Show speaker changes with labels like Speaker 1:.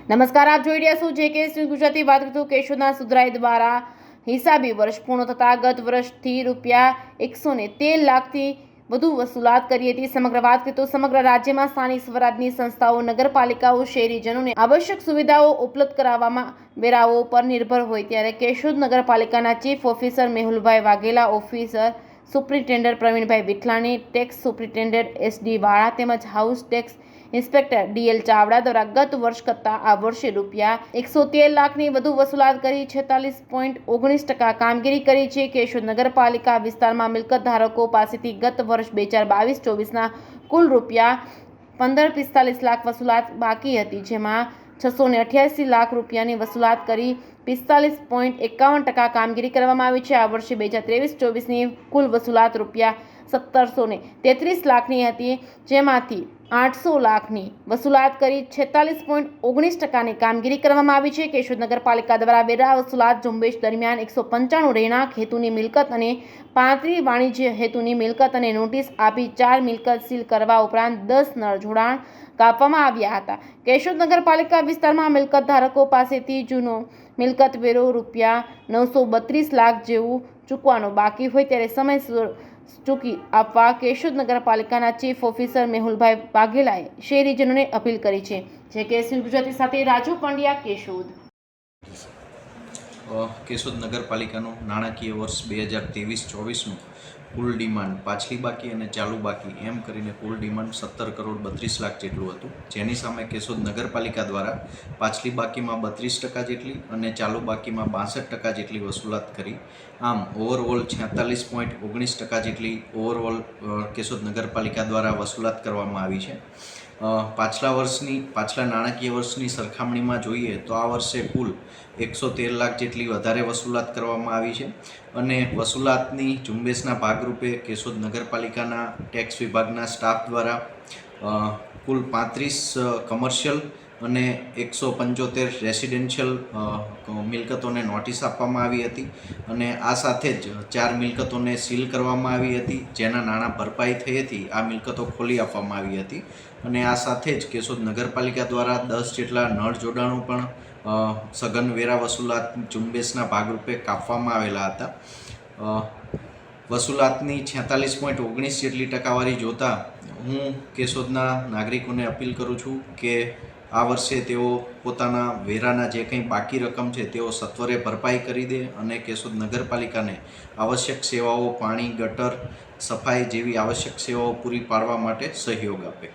Speaker 1: નમસ્કાર, આપ જોઈ રહ્યા છો જેકે ગુજરાતી. વાત કરતું કેશોદના સુધરાઈ દ્વારા હિસાબી વર્ષ પૂર્ણ થતાં ગત વર્ષથી ₹113 લાખથી વધુ વસૂલાત કરી હતી. સમગ્ર વાત કરીએ તો સમગ્ર રાજ્યમાં સ્થાનિક સ્વરાજની સંસ્થાઓ, નગરપાલિકાઓ શહેરીજનોને આવશ્યક સુવિધાઓ ઉપલબ્ધ કરાવવામાં વેરાઓ પર નિર્ભર હોય ત્યારે કેશોદ નગરપાલિકાના chief officer Mehulbhai Vaghela, officer superintendent Pravinbhai Vithlani, tax superintendent SD Vala તેમજ house tax inspector DL Chavda દ્વારા ગત વર્ષ કરતાં આ વર્ષે ₹113 લાખની વધુ વસૂલાત કરી 46.19% કામગીરી કરી છે. કેશોદ નગરપાલિકા વિસ્તારમાં મિલકત ધારકો પાસેથી ગત વર્ષ 2022-24ના કુલ ₹1545 લાખ વસૂલાત બાકી હતી, જેમાં ₹688 લાખ ની વસૂલાત કરી 45.51% કામગીરી કરવામાં આવી છે. આ વર્ષે 2023-24ની કુલ વસૂલાત ₹1733 લાખની હતી, જેમાંથી 800 લાખની વસૂલાત કરી 46.19%ની કામગીરી કરવામાં આવી છે. કેશોદ નગરપાલિકા દ્વારા વેરા વસૂલાત ઝુંબેશ દરમિયાન 195 રહેણાંક હેતુની મિલકત અને 35 વાણિજ્ય હેતુની મિલકત અને નોટિસ આપી 4 મિલકત સીલ કરવા ઉપરાંત 10 નળ જોડાણ કાપવામાં આવ્યા હતા. કેશોદ નગરપાલિકા વિસ્તારમાં મિલકત ધારકો પાસેથી જૂનો મિલકત વેરો ₹932 લાખ જેવું ચૂકવાનો બાકી હોય ત્યારે સમયસર ચૂકી આપવા કેશોદ નગરપાલિકાના ચીફ ઓફિસર મેહુલભાઈ વાઘેલાએ શહેરીજનોને અપીલ કરી છે. જેકે ગુજરાતી સાથે રાજુ પંડ્યા, કેશોદ.
Speaker 2: કેશોદ નગરપાલિકાનું નાણાકીય વર્ષ 2023-24નું કુલ ડિમાન્ડ પાછલી બાકી અને ચાલુ બાકી એમ કરીને કુલ ડિમાન્ડ 17,32 લાખ જેટલું હતું, જેની સામે કેશોદ નગરપાલિકા દ્વારા પાછલી બાકીમાં 32% જેટલી અને ચાલુ બાકીમાં 62% જેટલી વસૂલાત કરી. આમ ઓવરઓલ 46.19% જેટલી ઓવરઓલ કેશોદ નગરપાલિકા દ્વારા વસૂલાત કરવામાં આવી છે. પાછલા નાણાકીય વર્ષની સરખામણીમાં જોઈએ તો આ વર્ષે કુલ 113 લાખ જેટલી વધારે વસૂલાત કરવામાં આવી છે અને વસૂલાતની ઝુંબેશના ભાગરૂપે કેશોદ નગરપાલિકાના ટેક્સ વિભાગના સ્ટાફ દ્વારા કુલ 35 કમર્શિયલ અને 175 રેસિડેન્શિયલ મિલકતોને નોટિસ આપવામાં આવી હતી અને આ સાથે જ 4 મિલકતોને સીલ કરવામાં આવી હતી, જેના નાણાં ભરપાઈ થઈ હતી. આ મિલકતો ખોલી આપવામાં આવી હતી અને આ સાથે જ કેશોદ નગરપાલિકા દ્વારા 10 જેટલા નળ જોડાણો પણ સઘન વેરા વસૂલાત ઝુંબેશના ભાગરૂપે કાપવામાં આવેલા હતા. વસૂલાતની 46.19 જેટલી ટકાવારી જોતા હું કેશોદના નાગરિકોને અપીલ કરું છું કે આ વર્ષે તેઓ પોતાના વેરાના જે કંઈ બાકી રકમ છે તેઓ સત્વરે ભરપાઈ કરી દે અને કેશોદ નગરપાલિકાને આવશ્યક સેવાઓ, પાણી, ગટર, સફાઈ જેવી આવશ્યક સેવાઓ પૂરી પાડવા માટે સહયોગ આપે.